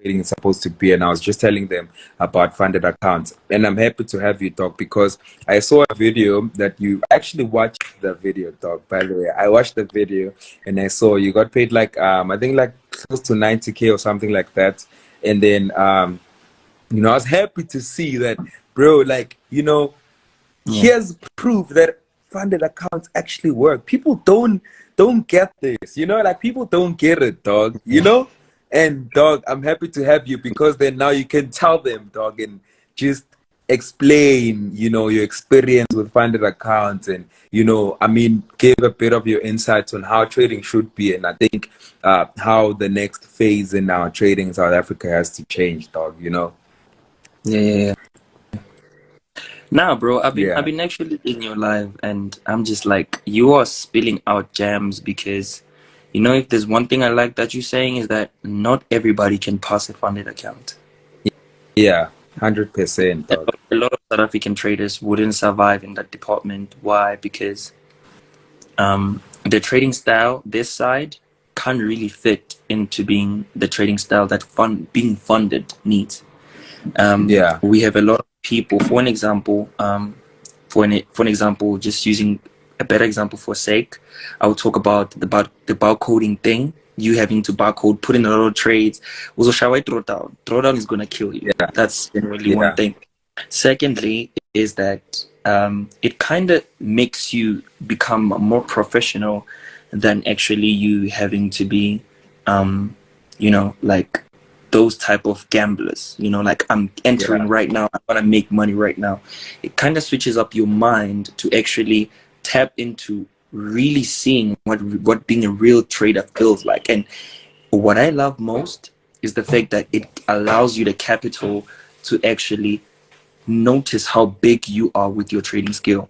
is supposed to be, and I was just telling them about funded accounts. And I'm happy to have you, Doc, because I saw a video that you actually watched the video, Doc. By the way, I watched the video and I saw you got paid like I think like close to 90K or something like that. And then I was happy to see that, bro. Like, here's proof that funded accounts actually work. People don't get this, like people don't get it, dog, And dog, I'm happy to have you because then now you can tell them, dog, and just explain, your experience with funded accounts and, give a bit of your insights on how trading should be. And I think how the next phase in our trading in South Africa has to change, dog, Yeah. Nah, bro, I've been actually in your live, and I'm just like, you are spilling out gems because, if there's one thing I like that you're saying is that not everybody can pass a funded account. Yeah, 100%. A lot of South African traders wouldn't survive in that department. Why? Because the trading style, this side, can't really fit into being the trading style that being funded needs. We have a lot of people. For an example, just using a better example for sake, I will talk about the barcoding thing. You having to barcode, put in a lot of trades. Also, drawdown is gonna kill you. Yeah. That's generally one thing. Secondly, is that it kind of makes you become more professional than actually you having to be, like those type of gamblers, like I'm entering right now, I want to make money right now. It kind of switches up your mind to actually tap into really seeing what being a real trader feels like. And what I love most is the fact that it allows you the capital to actually notice how big you are with your trading skill.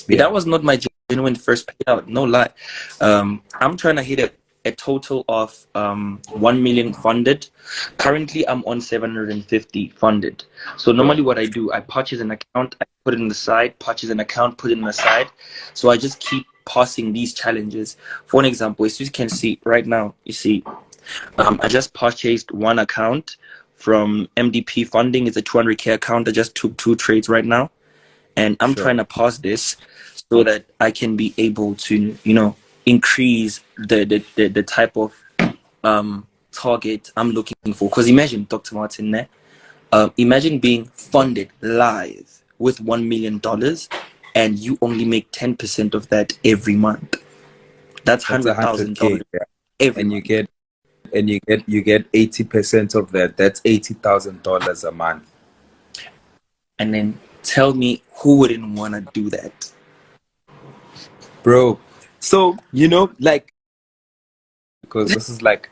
That was not my genuine first payout, no lie. I'm trying to hit a total of 1 million funded. Currently I'm on 750 funded. So normally what I do, I purchase an account, I put it in the side, purchase an account, put it in the side. So I just keep passing these challenges. For an example, as you can see right now, I just purchased one account from MDP Funding. It's a 200K account. I just took 2 trades right now, and I'm trying to pass this so that I can be able to increase the type of target I'm looking for. Because imagine, Dr. Martin, imagine being funded live with $1 million and you only make 10% of that every month. That's $100,000 every month. You get 80% of that. That's $80,000 a month. And then tell me who wouldn't want to do that, bro? So because this is like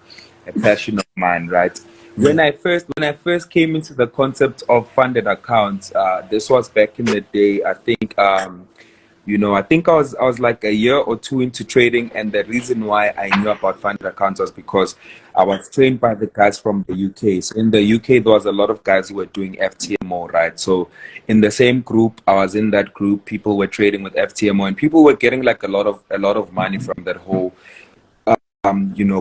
a passion of mine, right? When I first came into the concept of funded accounts, this was back in the day. I think I think I was like a year or 2 into trading, and the reason why I knew about funded accounts was because I was trained by the guys from the UK. So in the UK, there was a lot of guys who were doing FTMO, right? So in the same group, I was in that group. People were trading with FTMO, and people were getting like a lot of money from that whole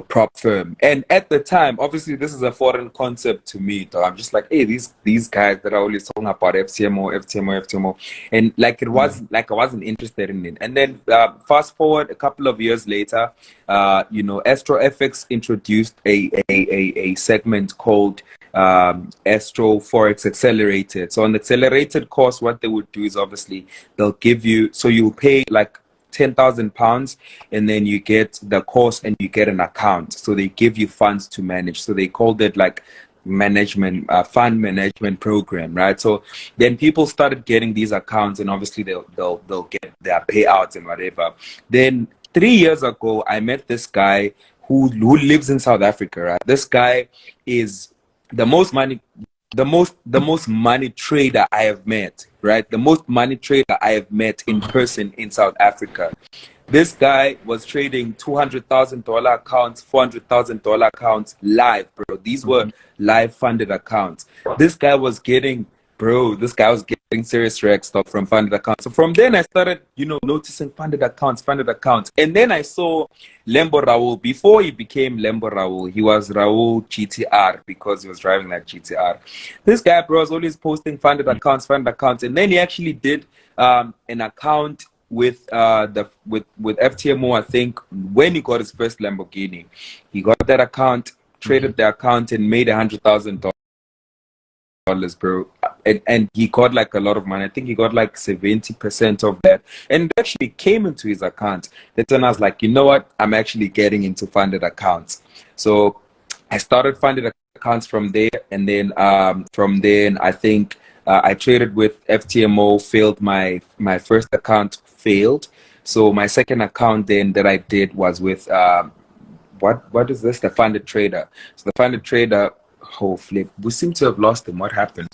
prop firm. And at the time, obviously this is a foreign concept to me, so I'm just like, hey, these guys that are always talking about FTMO, and like it was like I wasn't interested in it. And then fast forward a couple of years later, AstroFX introduced a segment called Astro Forex Accelerated. So on the accelerated course, what they would do is obviously they'll give you, so you'll pay like £10,000 and then you get the course and you get an account. So they give you funds to manage. So they called it like fund management program, right? So then people started getting these accounts, and obviously they'll get their payouts and whatever. Then 3 years ago, I met this guy who lives in South Africa, right? This guy is the most money trader I have met, right? The most money trader I have met in person in South Africa. This guy was trading $200,000 accounts, $400,000 accounts live, bro. These were live funded accounts. This guy was getting serious rec stuff from funded accounts. So from then I started, noticing funded accounts. And then I saw Lembo Raul. Before he became Lembo Raul, he was Raul GTR because he was driving that GTR. This guy, bro, was always posting funded accounts. And then he actually did an account with FTMO, I think, when he got his first Lamborghini. He got that account, traded the account, and made $100,000, bro. And he got like a lot of money. I think he got like 70% of that, and it actually came into his account. That's when I was like, you know what, I'm actually getting into funded accounts. So I started funded accounts from there, and then from then I think I traded with FTMO. Failed my first account, failed. So my second account then that I did was with what is this? The funded trader. So the funded trader. Oh flip, we seem to have lost him. What happened?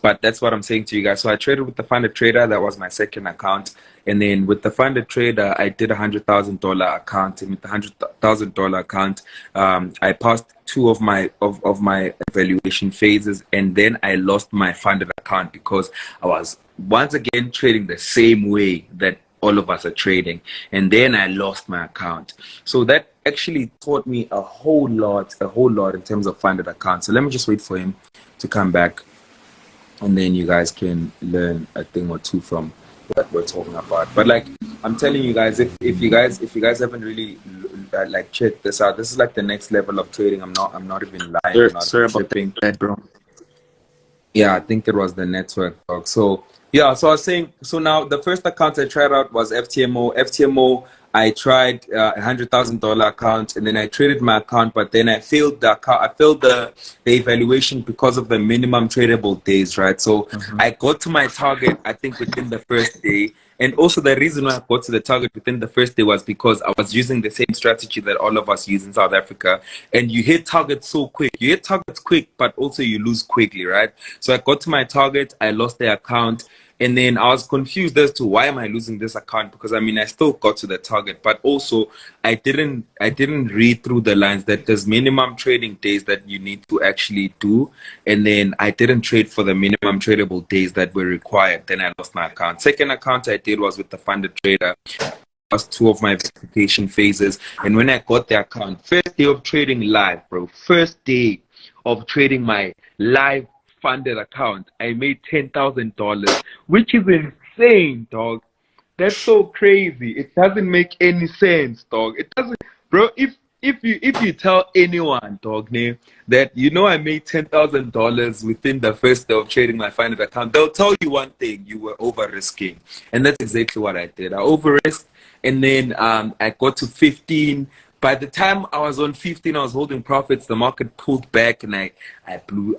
But that's what I'm saying to you guys. So I traded with the funded trader. That was my second account. And then with the funded trader, I did $100,000 account. And with the $100,000 account, I passed two of my evaluation phases, and then I lost my funded account because I was once again trading the same way that all of us are trading, and then I lost my account. So that actually taught me a whole lot in terms of funded accounts. So let me just wait for him to come back, and then you guys can learn a thing or two from what we're talking about. But like I'm telling you guys, if you guys haven't really like checked this out, this is like the next level of trading. I'm not even lying. Sorry about that, bro. Yeah, I think it was the network, dog. So yeah, so I was saying, so now the first account I tried out was FTMO. I tried $100,000 account, and then I traded my account, but then I failed the account. I failed the evaluation because of the minimum tradable days, right? So I got to my target, I think, within the first day. And also the reason why I got to the target within the first day was because I was using the same strategy that all of us use in South Africa. And you hit targets so quick. You hit targets quick, but also you lose quickly, right? So I got to my target, I lost the account. And then I was confused as to why am I losing this account? Because I mean, I still got to the target, but also I didn't read through the lines that there's minimum trading days that you need to actually do. And then I didn't trade for the minimum tradable days that were required. Then I lost my account. Second account I did was with the funded trader. Was two of my verification phases. And when I got the account, first day of trading live, bro, first day of trading my live funded account, I made $10,000, which is insane, dog. That's so crazy. It doesn't make any sense, dog. It doesn't, bro. If you tell anyone, dog, that I made $10,000 within the first day of trading my funded account, they'll tell you one thing: you were over risking, and that's exactly what I did. I over risked, and then I got to 15. By the time I was on 15, I was holding profits. The market pulled back, and I blew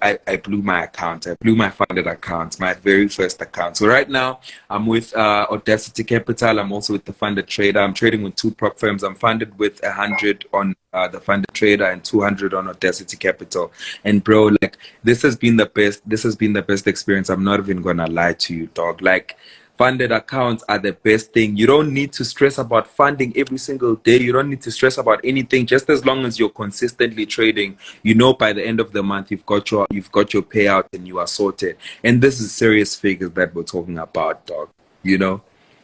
my account. I blew my funded account, my very first account. So right now, I'm with Audacity Capital. I'm also with the funded trader. I'm trading with two prop firms. I'm funded with 100 on the funded trader and 200 on Audacity Capital. And bro, like this has been the best. This has been the best experience. I'm not even gonna lie to you, dog. Like, funded accounts are the best thing. You don't need to stress about funding every single day. You don't need to stress about anything. Just as long as you're consistently trading, by the end of the month you've got your payout and you are sorted. And this is serious figures that we're talking about, dog.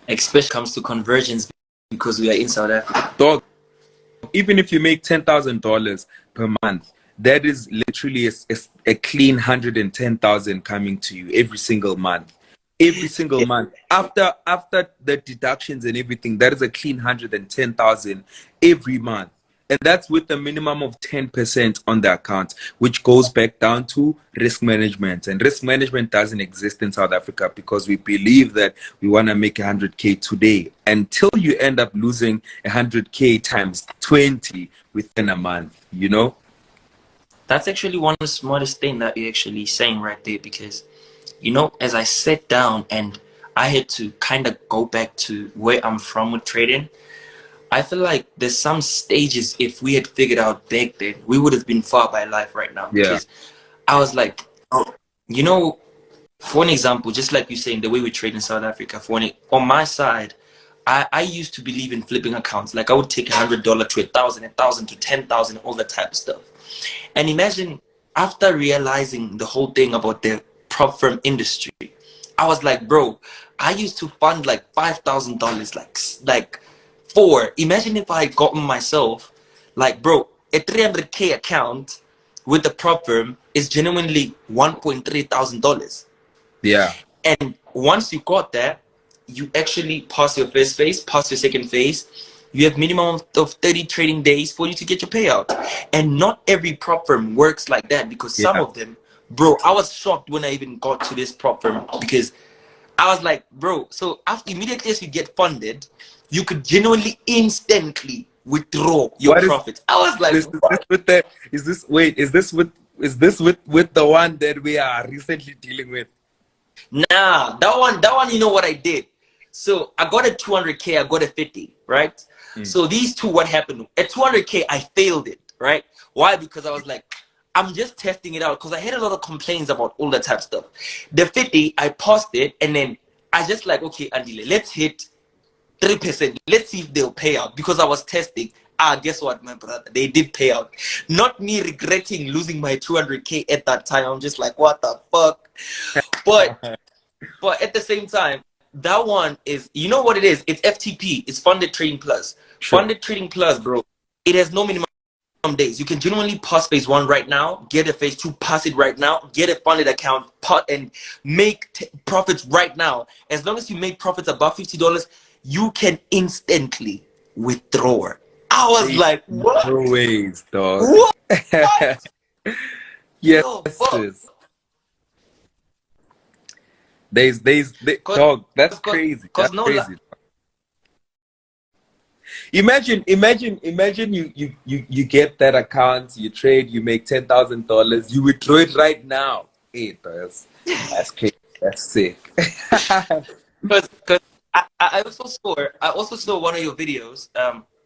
Especially comes to conversions, because we are in South Africa, dog. Even if you make $10,000 per month, that is literally a clean 110,000 coming to you every single month. Every single month, after the deductions and everything, that is a clean 110,000 every month, and that's with a minimum of 10% on the account, which goes back down to risk management. And risk management doesn't exist in South Africa because we believe that we want to make 100K today until you end up losing 100K times 20 within a month. That's actually one of the smartest thing that you're actually saying right there, because as I sat down and I had to kind of go back to where I'm from with trading, I feel like there's some stages, if we had figured out back then, we would have been far by life right now. Yeah. Because I was like, for an example, just like you saying, the way we trade in South Africa, on my side, I used to believe in flipping accounts. Like I would take $100 to 1,000, 1,000 to 10,000, all that type of stuff. And imagine after realizing the whole thing about the prop firm industry, I was like, bro, I used to fund like $5,000, like four. Imagine if I had gotten myself, like, bro, a 300K account with the prop firm is genuinely $1,300. Yeah. And once you got that, you actually pass your first phase, pass your second phase. You have minimum of 30 trading days for you to get your payout. And not every prop firm works like that, because some Yeah. of them, bro, I was shocked when I even got to this prop firm, because I was like, bro, so after immediately as you get funded, you could genuinely instantly withdraw your What is profits. I was like, this? Is this with the one that we are recently dealing with? nah, that one, you know what I did? So I got a 200K, I got a 50, right? So these two, what happened? At 200K, I failed it, right? Why? Because I was like, I'm just testing it out, because I had a lot of complaints about all that type of stuff. The 50, I passed it, and then I just like, okay, Andile, let's hit 3%. Let's see if they'll pay out, because I was testing. Guess what, my brother? They did pay out. Not me regretting losing my 200K at that time. I'm just like, what the fuck? But at the same time, that one is, you know what it is? It's FTP. It's Funded Trading Plus. Sure. Funded Trading Plus, bro. It has no minimum days. You can genuinely pass phase 1 right now, get a phase 2, pass it right now, get a funded account, and make profits right now. As long as you make profits above $50, you can instantly withdraw. I was like, what? No ways, dog. What? Yes, Yo, fuck. sis. Dog, that's crazy. That's crazy. Imagine you get that account, you trade, you make $10,000, you withdraw it right now. Hey, that's crazy. That's sick. Because I also saw one of your videos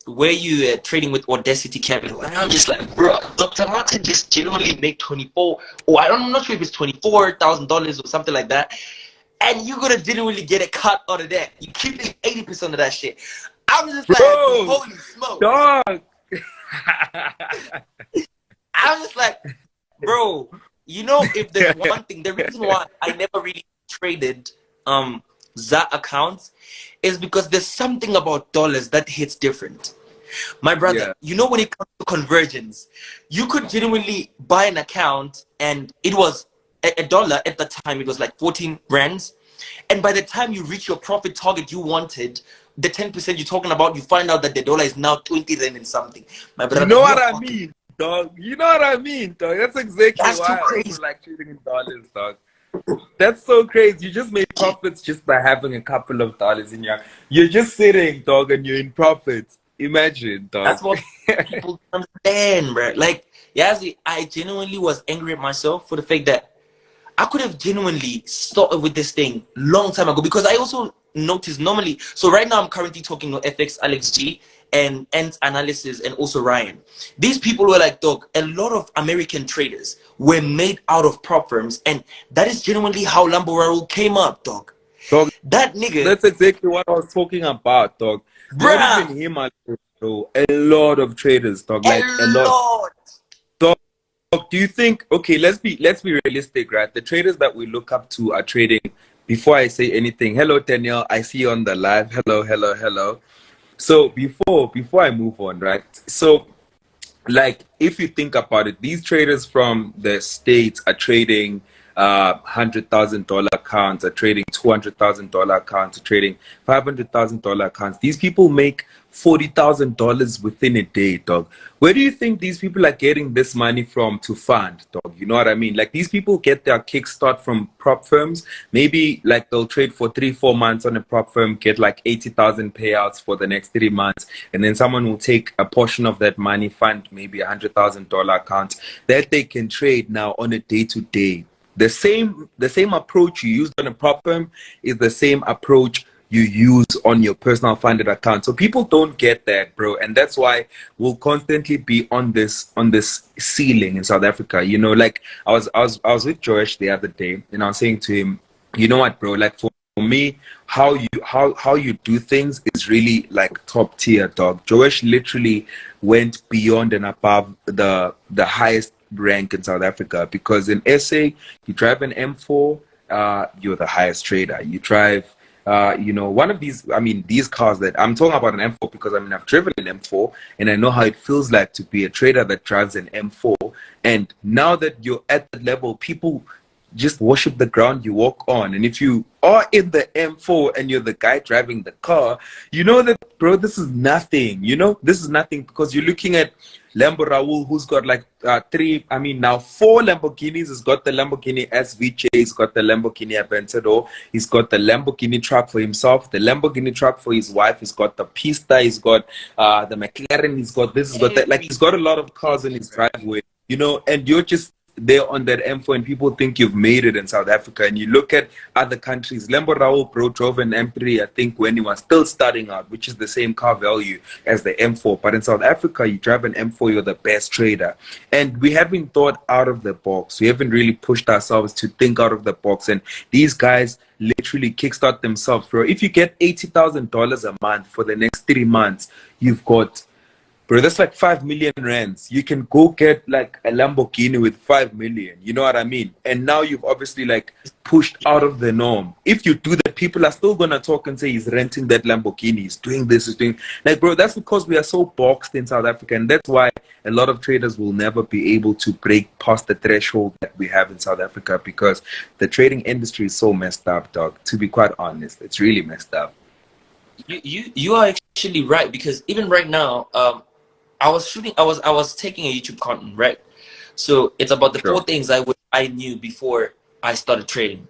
where you trading with Audacity Capital, and I'm just like, bro, Dr. Martin just genuinely make 24, or I'm not sure if it's $24,000 or something like that, and you're gonna genuinely get a cut out of that. You keep 80% of that shit. I'm just like, holy smoke, dog. I'm just like, bro, you know, if there's one thing, the reason why I never really traded that accounts is because there's something about dollars that hits different. My brother, you know, when it comes to conversions, you could genuinely buy an account and it was a dollar at the time, it was like 14 rands. And by the time you reach your profit target you wanted, the 10% you're talking about, you find out that the dollar is now 20 rand and something. My brother, you know what I mean, dog? You know what I mean, dog? That's exactly why I also like trading in dollars, dog. That's so crazy. You just made profits just by having a couple of dollars in your... You're just sitting, dog, and you're in profits. Imagine, dog. That's what people understand, bro. Like, Yazzie, I genuinely was angry at myself for the fact that I could have genuinely started with this thing long time ago, because I also noticed normally, so right now I'm currently talking to FX, Alex G, and Ant Analysis, and also Ryan. These people were like, dog, a lot of American traders were made out of prop firms, and that is genuinely how Lambo Raul came up, dog. Dog, that nigga. That's exactly what I was talking about, dog. Not even him, bro. A lot of traders, dog. Like a lot. Dog, do you think? Okay, let's be realistic, right? The traders that we look up to are trading. Before I say anything, hello Daniel, I see you on the live. Hello. So before I move on, right? So, like, if you think about it, these traders from the States are trading $100,000 accounts, are trading $200,000 accounts, are trading $500,000 accounts. These people make $40,000 within a day, dog. Where do you think these people are getting this money from to fund, dog? You know what I mean? Like, these people get their kickstart from prop firms. Maybe like they'll trade for 3-4 months on a prop firm, get like 80,000 payouts for the next 3 months, and then someone will take a portion of that money, fund maybe $100,000 account that they can trade now on a day-to-day. The same approach you used on a prop firm is the same approach you use on your personal funded account. So people don't get that, bro, and that's why we'll constantly be on this ceiling in South Africa. You know, like I was with Josh the other day, and I was saying to him, you know what, bro? Like for me, how you do things is really like top tier, dog. Josh literally went beyond and above the highest rank in South Africa, because in SA you drive an M4, you're the highest trader. You drive, one of these, I mean, these cars that I'm talking about an M4 because, I mean, I've driven an M4 and I know how it feels like to be a trader that drives an M4. And now that you're at that level, people just worship the ground you walk on. And if you are in the M4 and you're the guy driving the car, you know that, bro, this is nothing. This is nothing because you're looking at Lambo Raul, who's got like four Lamborghinis. He's got the Lamborghini SVJ, he's got the Lamborghini Aventador, he's got the Lamborghini truck for himself, the Lamborghini truck for his wife, he's got the Pista, he's got the McLaren, he's got this, he's got that. Like, he's got a lot of cars in his driveway, and you're just there on that M4 and people think you've made it in South Africa. And you look at other countries. Lambo Raul, bro, drove an M3, I think, when he was still starting out, which is the same car value as the M4. But in South Africa, you drive an M4, you're the best trader. And we haven't thought out of the box. We haven't really pushed ourselves to think out of the box. And these guys literally kickstart themselves, bro. If you get $80,000 a month for the next 3 months, you've got, bro, that's like 5 million rands. You can go get like a Lamborghini with 5 million. You know what I mean? And now you've obviously like pushed out of the norm. If you do that, people are still gonna talk and say he's renting that Lamborghini, he's doing this, he's doing, like, bro, that's because we are so boxed in South Africa. And that's why a lot of traders will never be able to break past the threshold that we have in South Africa, because the trading industry is so messed up, dog. To be quite honest, it's really messed up. You are actually right, because even right now, I was taking a YouTube content, right? So it's about the 4 things I knew before I started trading.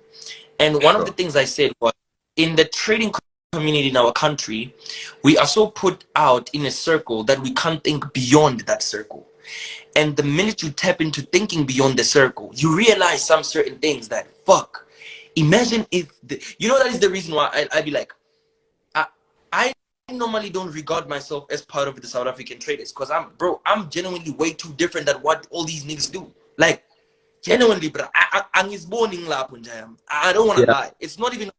And one of the things I said was, in the trading community in our country, we are so put out in a circle that we can't think beyond that circle. And the minute you tap into thinking beyond the circle, you realize some certain things that, fuck, imagine if, that is the reason why I'd be like, I normally don't regard myself as part of the South African traders, because I'm genuinely way too different than what all these niggas do. Like, genuinely, bro, I don't want to lie. It's not even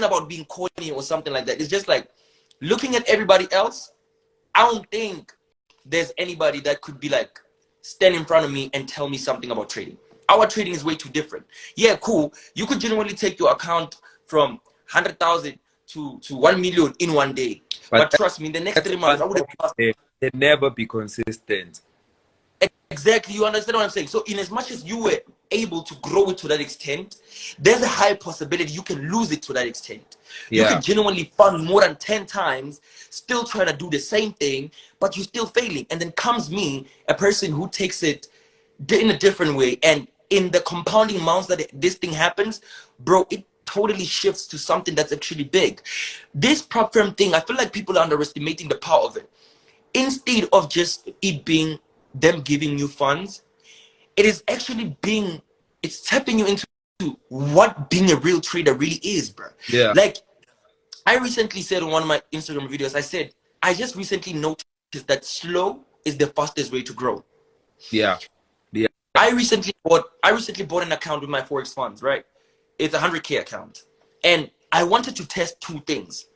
about being corny or something like that. It's just like, looking at everybody else, I don't think there's anybody that could be like, stand in front of me and tell me something about trading. Our trading is way too different. Yeah, cool. You could genuinely take your account from 100,000 to 1 million in one day. But trust me, in the next 3 months, I would have. They'd never be consistent. Exactly, you understand what I'm saying? So in as much as you were able to grow it to that extent, there's a high possibility you can lose it to that extent. You can genuinely fund more than 10 times, still trying to do the same thing, but you're still failing. And then comes me, a person who takes it in a different way. And in the compounding amounts that this thing happens, bro, it totally shifts to something that's actually big. This prop firm thing, I feel like people are underestimating the power of it. Instead of just it being them giving you funds, it is actually it's tapping you into what being a real trader really is, bro. Yeah. Like, I recently said on one of my Instagram videos, I said, I just recently noticed that slow is the fastest way to grow. Yeah. Yeah. I recently bought an account with my Forex funds, right? It's a 100K account. And I wanted to test 2 things.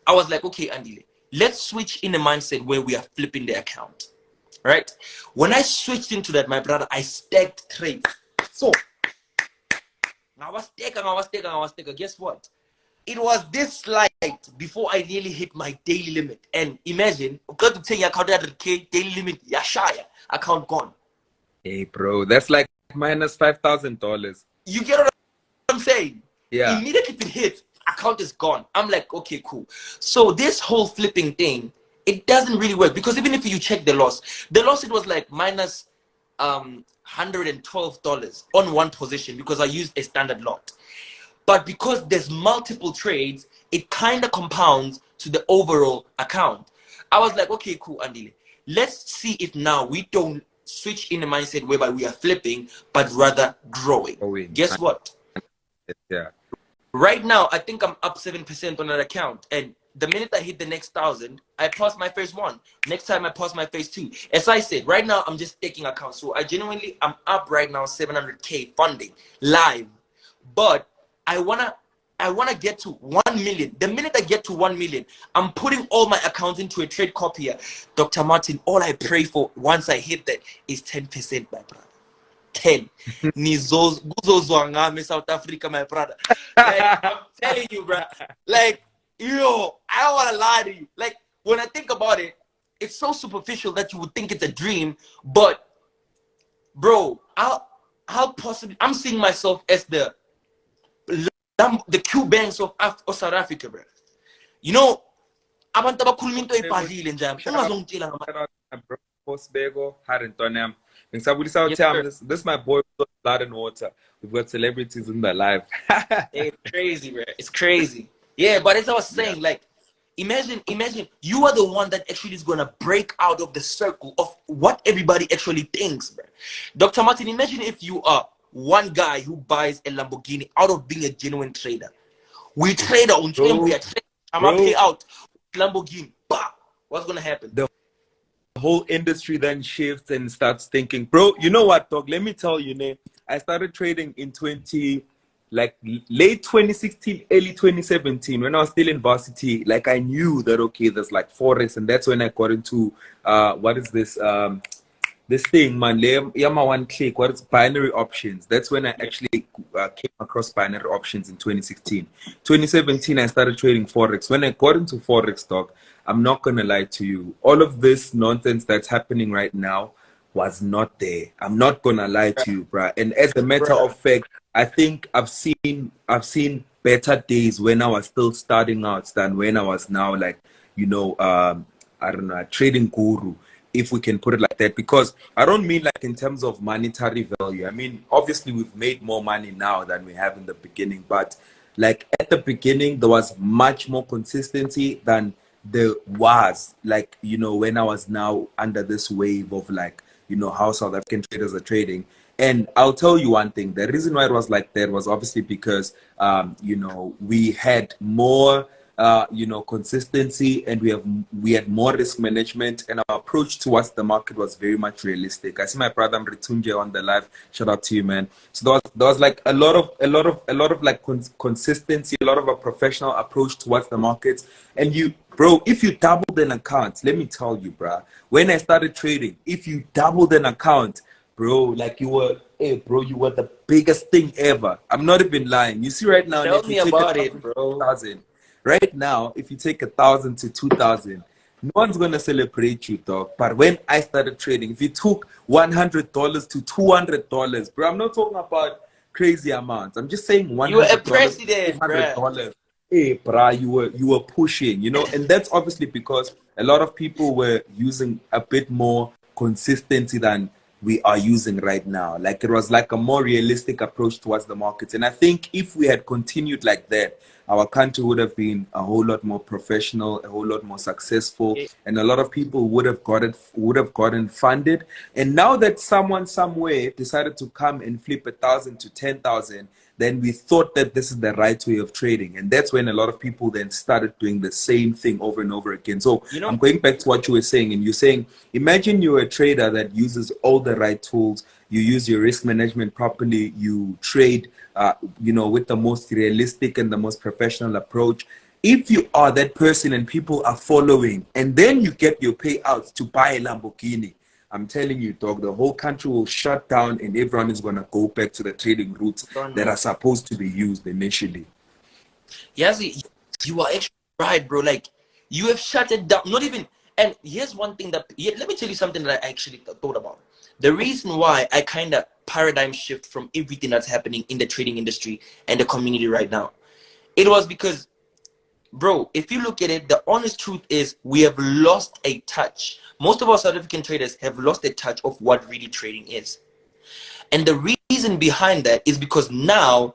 I was like, okay, Andile, let's switch in the mindset where we are flipping the account. Right? When I switched into that, my brother, I stacked trades. So, I was staking. Guess what? It was this slight before I nearly hit my daily limit. And imagine, got to take your account 100K, daily limit, yashaya, account gone. Hey, bro, that's like minus $5,000. You get what I'm saying? Yeah. Immediately it hits, account is gone. I'm like, okay, cool. So this whole flipping thing, it doesn't really work, because even if you check the loss, it was like minus $112 on one position, because I used a standard lot. But because there's multiple trades, it kind of compounds to the overall account. I was like, okay, cool, Andile. Let's see if now we don't switch in the mindset whereby we are flipping, but rather growing. Guess what? Yeah. Right now, I think I'm up 7% on that account. And the minute I hit the next 1,000, I pass my first one. Next time I pass my first 2. As I said, right now I'm just taking accounts. So I'm up right now 700K funding live. But I wanna get to 1 million. The minute I get to 1 million, I'm putting all my accounts into a trade copier. Dr. Martin, all I pray for once I hit that is 10%, my brother. 10. Kuzozwa ngami South Africa, my brother. Like, I'm telling you, bro. Like, yo, I don't want to lie to you. Like, when I think about it, it's so superficial that you would think it's a dream. But, bro, how possibly, I'm seeing myself as the Cubans of South Africa, bro. You know, abantu abakhuluma into ebhadlile nje ungazongitshela ngama bro Postbego Harintonem. This is my boy Blood and Water. We've got celebrities in their life. It's crazy, bro. It's crazy. Yeah, but as I was saying, like, imagine you are the one that actually is gonna break out of the circle of what everybody actually thinks, bro. Dr. Martin, imagine if you are one guy who buys a Lamborghini out of being a genuine trader. We trade on I'm gonna pay out Lamborghini. Bah! What's gonna happen? The whole industry then shifts and starts thinking, bro, you know what, dog? Let me tell you, Nate. I started trading in late 2016, early 2017, when I was still in varsity. Like, I knew that, okay, there's like Forex, and that's when I got into what is this this thing, man, Yama one click, what is binary options? That's when I actually came across binary options in 2016. 2017, I started trading Forex. When I got into Forex, dog, I'm not going to lie to you. All of this nonsense that's happening right now was not there. I'm not going to lie to you, bruh. And as a matter of fact, I think I've seen better days when I was still starting out than when I was now, like, you know, I don't know, a trading guru, if we can put it like that. Because I don't mean like in terms of monetary value. I mean, obviously we've made more money now than we have in the beginning, but like at the beginning there was much more consistency than there was, like, you know, when I was now under this wave of, like, you know, how South African traders are trading. And I'll tell you one thing, the reason why it was like that was obviously because you know, we had more you know, consistency, and we had more risk management, and our approach towards the market was very much realistic. I see my brother Mritunje on the live. Shout out to you, man. So there was like a lot of like consistency, a lot of a professional approach towards the markets. And you, bro, if you doubled an account, let me tell you, bro, when I started trading, if you doubled an account, bro, like you were, hey, bro, you were the biggest thing ever. I'm not even lying. You see right now, tell me about it, bro. Right now, if you take 1,000 to 2,000, no one's gonna celebrate you, dog. But when I started trading, if you took $100 to $200, bro, I'm not talking about crazy amounts. I'm just saying $100. You were a president, $200. Hey, bro, you were pushing, you know, and that's obviously because a lot of people were using a bit more consistency than we are using right now. Like, it was like a more realistic approach towards the markets. And I think if we had continued like that, our country would have been a whole lot more professional, a whole lot more successful, and a lot of people would have gotten funded. And now that someone somewhere decided to come and flip 1,000 to 10,000, then we thought that this is the right way of trading. And that's when a lot of people then started doing the same thing over and over again. So, you know, I'm going back to what you were saying, and you're saying, imagine you're a trader that uses all the right tools, you use your risk management properly, you trade, you know, with the most realistic and the most professional approach. If you are that person and people are following, and then you get your payouts to buy a Lamborghini, I'm telling you, dog, the whole country will shut down and everyone is going to go back to the trading routes that are supposed to be used initially. Yes, you are actually right, bro. Like, you have shut it down. Not even, and here's one thing that, let me tell you something that I actually thought about. The reason why I kind of paradigm shift from everything that's happening in the trading industry and the community right now, it was because, bro, if you look at it, the honest truth is we have lost a touch. Most of our South African traders have lost a touch of what really trading is. And the reason behind that is because now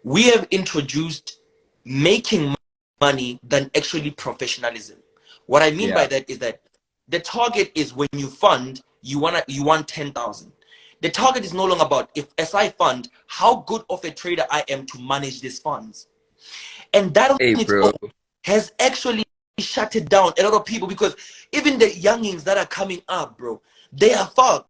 we have introduced making money than actually professionalism. What I mean by that is that the target is when you fund, you want 10,000. The target is no longer about, if as I fund, how good of a trader I am to manage these funds. And that has actually shut it down a lot of people, because even the youngins that are coming up, bro, they are fucked.